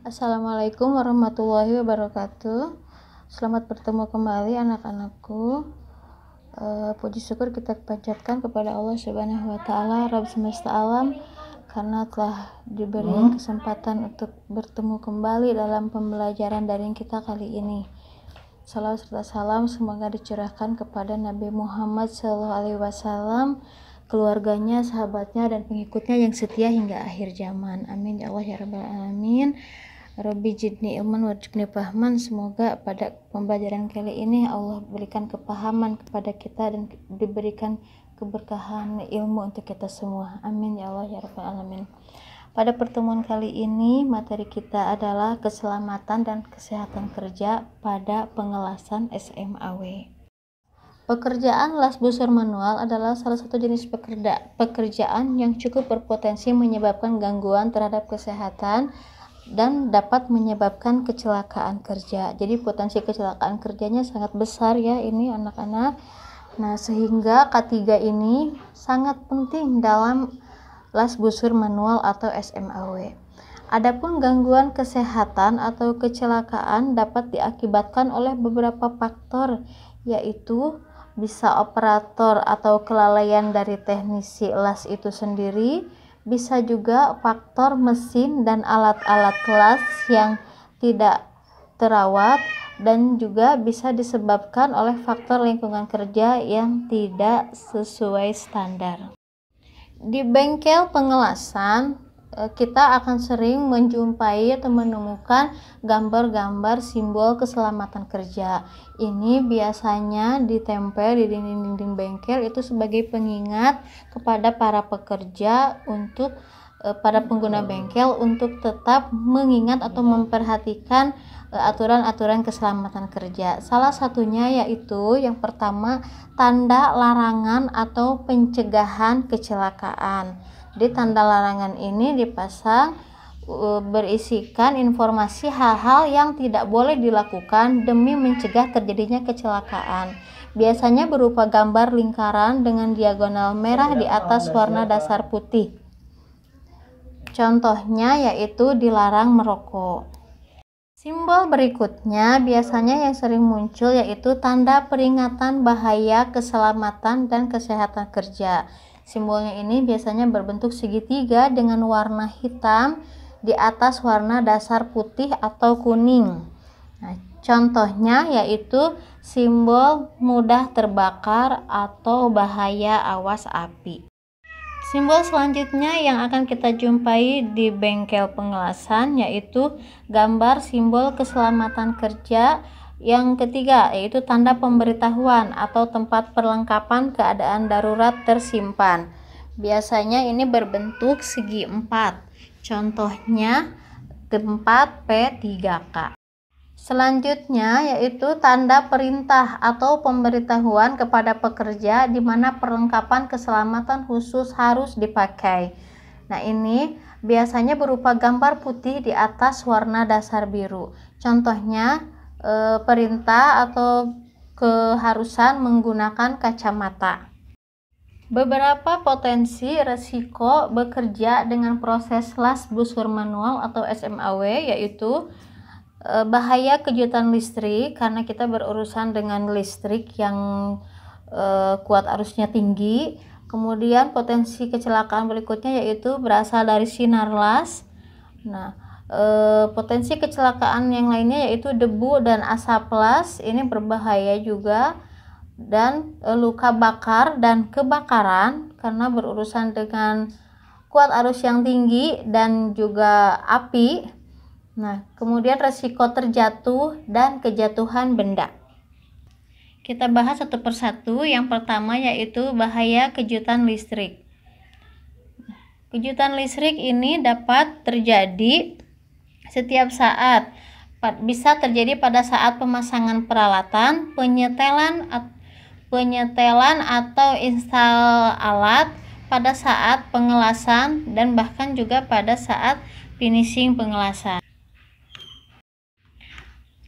Assalamualaikum warahmatullahi wabarakatuh. Selamat bertemu kembali anak-anakku. Puji syukur kita panjatkan kepada Allah Subhanahu wa taala, Rabb semesta alam, karena telah diberi kesempatan untuk bertemu kembali dalam pembelajaran daring kita kali ini. Salawat serta salam semoga dicurahkan kepada Nabi Muhammad SAW, keluarganya, sahabatnya, dan pengikutnya yang setia hingga akhir zaman. Amin ya Allah ya rabbal alamin. Rabbi jidni ilman warzuqni fahman. Semoga pada pembelajaran kali ini Allah berikan kepahaman kepada kita dan diberikan keberkahan ilmu untuk kita semua. Amin ya Allah ya rabbal alamin. Pada pertemuan kali ini materi kita adalah keselamatan dan kesehatan kerja pada pengelasan SMAW. Pekerjaan las busur manual adalah salah satu jenis pekerjaan yang cukup berpotensi menyebabkan gangguan terhadap kesehatan dan dapat menyebabkan kecelakaan kerja. Jadi potensi kecelakaan kerjanya sangat besar ya ini anak-anak. Nah, sehingga K3 ini sangat penting dalam las busur manual atau SMAW. Adapun gangguan kesehatan atau kecelakaan dapat diakibatkan oleh beberapa faktor, yaitu bisa operator atau kelalaian dari teknisi las itu sendiri, bisa juga faktor mesin dan alat-alat las yang tidak terawat, dan juga bisa disebabkan oleh faktor lingkungan kerja yang tidak sesuai standar. Di bengkel pengelasan kita akan sering menjumpai atau menemukan gambar-gambar simbol keselamatan kerja. Ini biasanya ditempel di dinding-dinding bengkel itu sebagai pengingat kepada para pekerja untuk para pengguna bengkel untuk tetap mengingat atau memperhatikan aturan-aturan keselamatan kerja. Salah satunya yaitu yang pertama, tanda larangan atau pencegahan kecelakaan. Di tanda larangan ini dipasang berisikan informasi hal-hal yang tidak boleh dilakukan demi mencegah terjadinya kecelakaan. Biasanya berupa gambar lingkaran dengan diagonal merah di atas warna dasar putih. Contohnya yaitu dilarang merokok. Simbol berikutnya biasanya yang sering muncul yaitu tanda peringatan bahaya keselamatan dan kesehatan kerja. Simbolnya ini biasanya berbentuk segitiga dengan warna hitam di atas warna dasar putih atau kuning. Nah, contohnya yaitu simbol mudah terbakar atau bahaya awas api. Simbol selanjutnya yang akan kita jumpai di bengkel pengelasan yaitu gambar simbol keselamatan kerja. Yang ketiga yaitu tanda pemberitahuan atau tempat perlengkapan keadaan darurat tersimpan. Biasanya ini berbentuk segi 4. Contohnya tempat P3K. Selanjutnya yaitu tanda perintah atau pemberitahuan kepada pekerja di mana perlengkapan keselamatan khusus harus dipakai. Nah, ini biasanya berupa gambar putih di atas warna dasar biru. Contohnya perintah atau keharusan menggunakan kacamata. Beberapa potensi resiko bekerja dengan proses las busur manual atau SMAW yaitu bahaya kejutan listrik karena kita berurusan dengan listrik yang kuat arusnya tinggi. Kemudian potensi kecelakaan berikutnya yaitu berasal dari sinar las. Nah, potensi kecelakaan yang lainnya yaitu debu dan asap las, ini berbahaya juga, dan luka bakar dan kebakaran karena berurusan dengan kuat arus yang tinggi dan juga api. Nah, kemudian resiko terjatuh dan kejatuhan benda. Kita bahas satu persatu. Yang pertama yaitu bahaya kejutan listrik. Kejutan listrik ini dapat terjadi setiap saat, bisa terjadi pada saat pemasangan peralatan, penyetelan atau install alat, pada saat pengelasan, dan bahkan juga pada saat finishing pengelasan.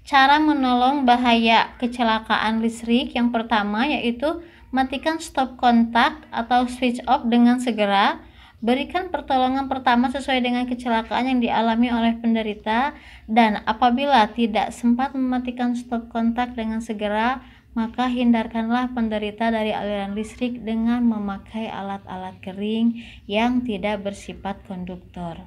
Cara menolong bahaya kecelakaan listrik yang pertama yaitu matikan stop kontak atau switch off dengan segera. Berikan pertolongan pertama sesuai dengan kecelakaan yang dialami oleh penderita, dan apabila tidak sempat mematikan stop kontak dengan segera, maka hindarkanlah penderita dari aliran listrik dengan memakai alat-alat kering yang tidak bersifat konduktor.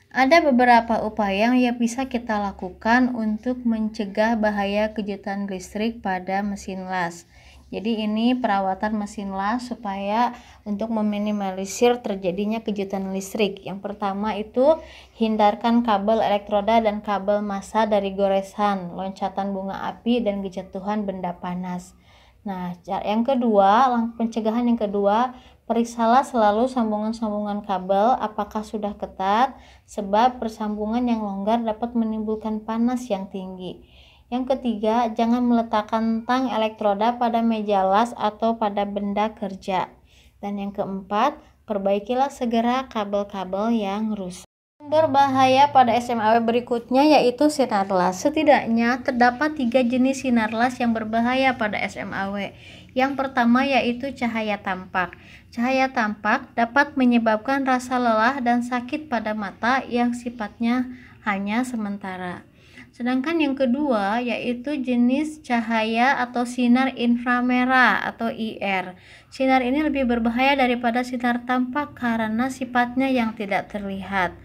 Ada beberapa upaya yang bisa kita lakukan untuk mencegah bahaya kejutan listrik pada mesin las. Jadi ini perawatan mesin las supaya untuk meminimalisir terjadinya kejutan listrik. Yang pertama itu hindarkan kabel elektroda dan kabel massa dari goresan, loncatan bunga api, dan kejatuhan benda panas. Nah, yang kedua, pencegahan yang kedua, periksalah selalu sambungan-sambungan kabel apakah sudah ketat, sebab persambungan yang longgar dapat menimbulkan panas yang tinggi. Yang ketiga, jangan meletakkan tang elektroda pada meja las atau pada benda kerja. Dan yang keempat, perbaikilah segera kabel-kabel yang rusak. Sumber bahaya pada SMAW berikutnya yaitu sinar las. Setidaknya terdapat 3 jenis sinar las yang berbahaya pada SMAW. Yang pertama yaitu cahaya tampak. Cahaya tampak dapat menyebabkan rasa lelah dan sakit pada mata yang sifatnya hanya sementara. Sedangkan yang kedua yaitu jenis cahaya atau sinar inframerah atau IR. Sinar ini lebih berbahaya daripada sinar tampak karena sifatnya yang tidak terlihat.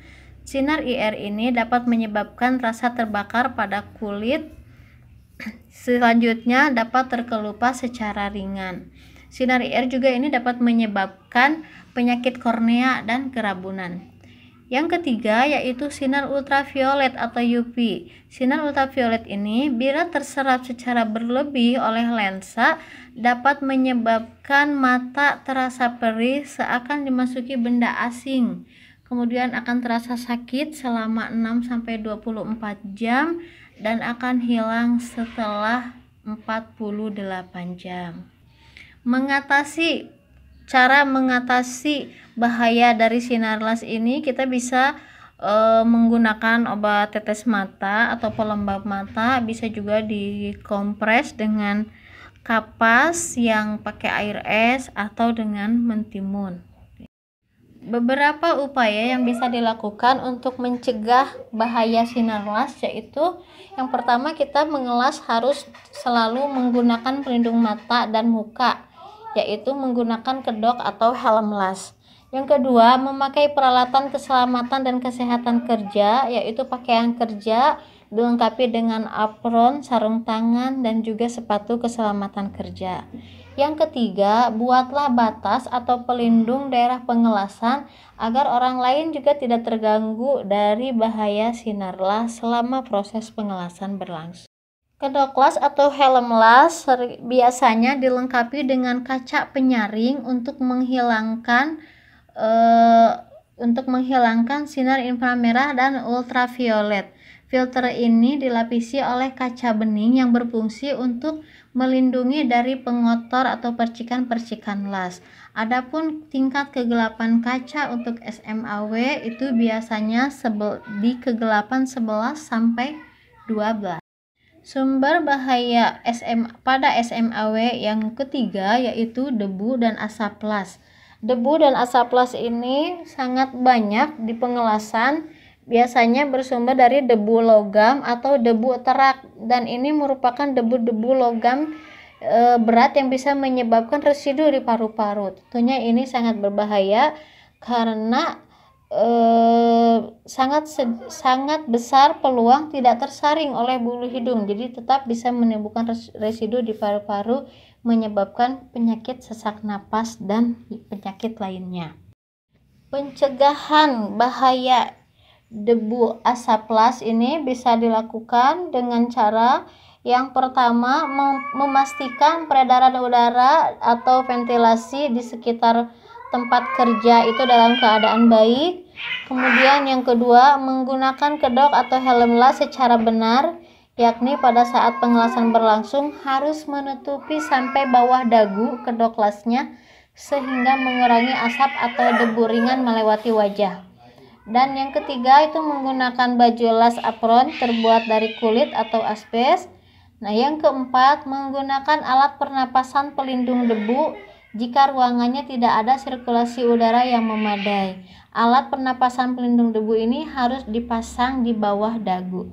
Sinar IR ini dapat menyebabkan rasa terbakar pada kulit. Selanjutnya dapat terkelupas secara ringan. Sinar IR juga ini dapat menyebabkan penyakit kornea dan kerabunan. Yang ketiga yaitu sinar ultraviolet atau UV. Sinar ultraviolet ini bila terserap secara berlebih oleh lensa dapat menyebabkan mata terasa perih seakan dimasuki benda asing. Kemudian akan terasa sakit selama 6-24 jam dan akan hilang setelah 48 jam. Cara mengatasi bahaya dari sinar las ini, kita bisa menggunakan obat tetes mata atau pelembab mata, bisa juga dikompres dengan kapas yang pakai air es atau dengan mentimun. Beberapa upaya yang bisa dilakukan untuk mencegah bahaya sinar las yaitu yang pertama, kita mengelas harus selalu menggunakan pelindung mata dan muka, yaitu menggunakan kedok atau helm las. Yang kedua, memakai peralatan keselamatan dan kesehatan kerja, yaitu pakaian kerja dilengkapi dengan apron, sarung tangan, dan juga sepatu keselamatan kerja. Yang ketiga, buatlah batas atau pelindung daerah pengelasan agar orang lain juga tidak terganggu dari bahaya sinar las selama proses pengelasan berlangsung. Kedok las atau helm las biasanya dilengkapi dengan kaca penyaring untuk menghilangkan sinar inframerah dan ultraviolet. Filter ini dilapisi oleh kaca bening yang berfungsi untuk melindungi dari pengotor atau percikan-percikan las. Adapun tingkat kegelapan kaca untuk SMAW itu biasanya di kegelapan 11 sampai 12. Sumber bahaya pada SMAW yang ketiga yaitu debu dan asap las. Debu dan asap las ini sangat banyak di pengelasan, biasanya bersumber dari debu logam atau debu terak, dan ini merupakan debu-debu logam berat yang bisa menyebabkan residu di paru-paru. Tentunya ini sangat berbahaya karena sangat besar peluang tidak tersaring oleh bulu hidung, jadi tetap bisa menimbulkan residu di paru-paru, menyebabkan penyakit sesak napas dan penyakit lainnya. Pencegahan bahaya debu asap las ini bisa dilakukan dengan cara yang pertama, memastikan peredaran udara atau ventilasi di sekitar tempat kerja itu dalam keadaan baik. Kemudian yang kedua, menggunakan kedok atau helm las secara benar, yakni pada saat pengelasan berlangsung harus menutupi sampai bawah dagu kedok lasnya sehingga mengurangi asap atau debu ringan melewati wajah. Dan yang ketiga itu menggunakan baju las apron terbuat dari kulit atau asbes. Nah, yang keempat, menggunakan alat pernapasan pelindung debu jika ruangannya tidak ada sirkulasi udara yang memadai. Alat pernapasan pelindung debu ini harus dipasang di bawah dagu.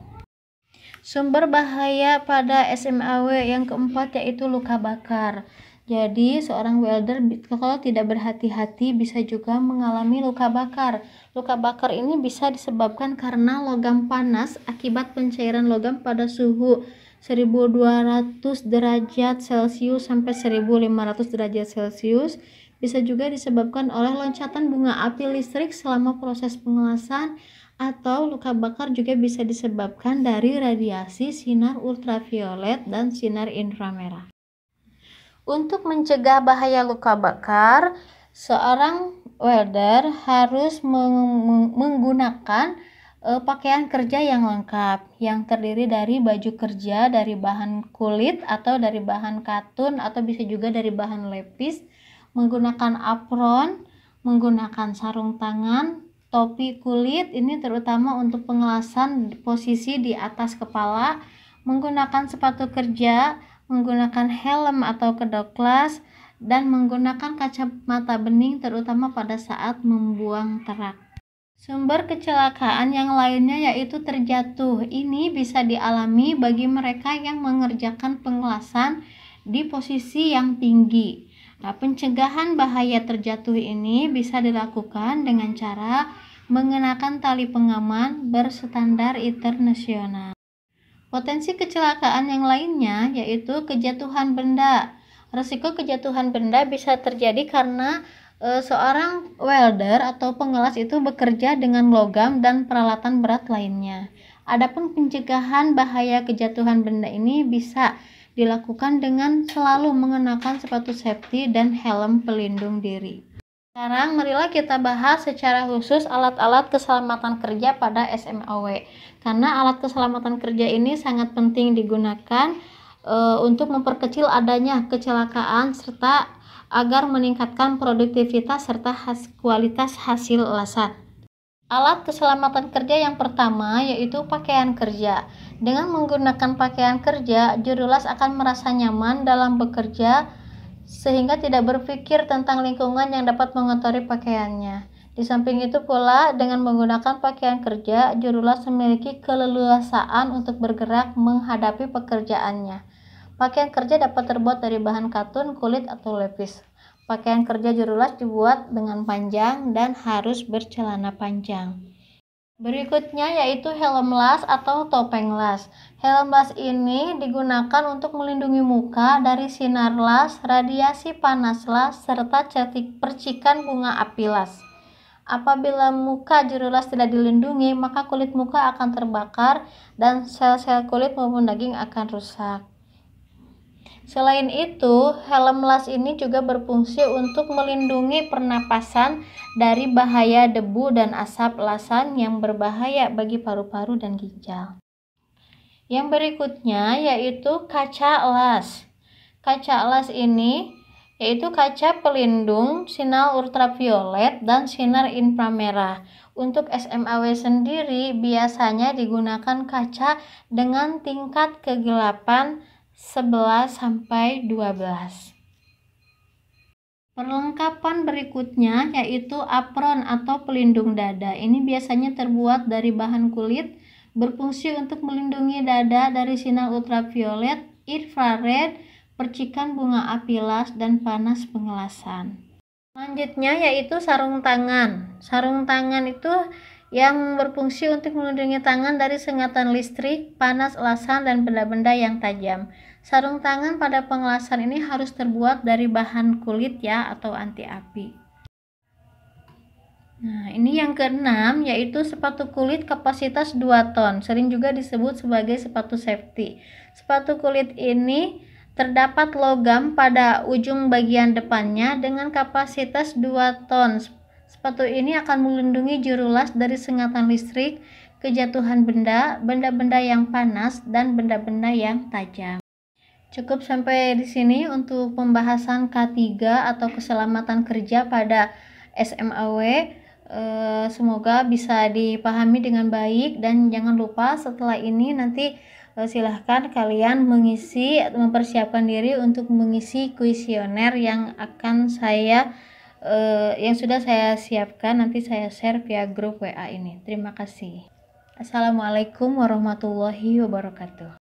Sumber bahaya pada SMAW yang keempat yaitu luka bakar. Jadi seorang welder kalau tidak berhati-hati bisa juga mengalami luka bakar. Luka bakar ini bisa disebabkan karena logam panas akibat pencairan logam pada suhu 1200 derajat Celcius sampai 1500 derajat Celcius. Bisa juga disebabkan oleh loncatan bunga api listrik selama proses pengelasan, atau luka bakar juga bisa disebabkan dari radiasi sinar ultraviolet dan sinar inframerah. Untuk mencegah bahaya luka bakar, seorang welder harus menggunakan pakaian kerja yang lengkap, yang terdiri dari baju kerja dari bahan kulit atau dari bahan katun atau bisa juga dari bahan lepis, menggunakan apron, menggunakan sarung tangan, topi kulit, ini terutama untuk pengelasan posisi di atas kepala, menggunakan sepatu kerja, menggunakan helm atau kedok las, dan menggunakan kacamata bening terutama pada saat membuang terak. Sumber kecelakaan yang lainnya yaitu terjatuh. Ini bisa dialami bagi mereka yang mengerjakan pengelasan di posisi yang tinggi. Nah, pencegahan bahaya terjatuh ini bisa dilakukan dengan cara mengenakan tali pengaman berstandar internasional. Potensi kecelakaan yang lainnya yaitu kejatuhan benda. Risiko kejatuhan benda bisa terjadi karena seorang welder atau pengelas itu bekerja dengan logam dan peralatan berat lainnya. Adapun pencegahan bahaya kejatuhan benda ini bisa dilakukan dengan selalu mengenakan sepatu safety dan helm pelindung diri. Sekarang marilah kita bahas secara khusus alat-alat keselamatan kerja pada SMAW. Karena alat keselamatan kerja ini sangat penting digunakan untuk memperkecil adanya kecelakaan serta agar meningkatkan produktivitas serta kualitas hasil elasan. Alat keselamatan kerja yang pertama yaitu pakaian kerja. Dengan menggunakan pakaian kerja, juru las akan merasa nyaman dalam bekerja sehingga tidak berpikir tentang lingkungan yang dapat mengotori pakaiannya. Di samping itu pula, dengan menggunakan pakaian kerja, juru las memiliki keleluasaan untuk bergerak menghadapi pekerjaannya. Pakaian kerja dapat terbuat dari bahan katun, kulit, atau lepis. Pakaian kerja juru las dibuat dengan panjang dan harus bercelana panjang. Berikutnya yaitu helm las atau topeng las. Helm las ini digunakan untuk melindungi muka dari sinar las, radiasi panas las, serta percikan bunga api las. Apabila muka juru las tidak dilindungi, maka kulit muka akan terbakar dan sel-sel kulit maupun daging akan rusak. Selain itu, helm las ini juga berfungsi untuk melindungi pernapasan dari bahaya debu dan asap lasan yang berbahaya bagi paru-paru dan ginjal. Yang berikutnya yaitu kaca las. Kaca las ini yaitu kaca pelindung sinar ultraviolet dan sinar inframerah. Untuk SMAW sendiri biasanya digunakan kaca dengan tingkat kegelapan 11 sampai 12. Perlengkapan berikutnya yaitu apron atau pelindung dada. Ini biasanya terbuat dari bahan kulit, berfungsi untuk melindungi dada dari sinar ultraviolet, infrared, percikan bunga api las, dan panas pengelasan. Selanjutnya yaitu sarung tangan. Sarung tangan itu yang berfungsi untuk melindungi tangan dari sengatan listrik, panas elasan, dan benda-benda yang tajam. Sarung tangan pada pengelasan ini harus terbuat dari bahan kulit ya atau anti api. Nah, ini yang keenam yaitu sepatu kulit kapasitas 2 ton, sering juga disebut sebagai sepatu safety. Sepatu kulit ini terdapat logam pada ujung bagian depannya dengan kapasitas 2 ton. Sepatu ini akan melindungi juru las dari sengatan listrik, kejatuhan benda, benda-benda yang panas, dan benda-benda yang tajam. Cukup sampai di sini untuk pembahasan K3 atau keselamatan kerja pada SMAW. Semoga bisa dipahami dengan baik dan jangan lupa setelah ini nanti Silahkan kalian mengisi atau mempersiapkan diri untuk mengisi kuesioner yang akan saya yang sudah saya siapkan, nanti saya share via grup WA ini. Terima kasih. Assalamualaikum warahmatullahi wabarakatuh.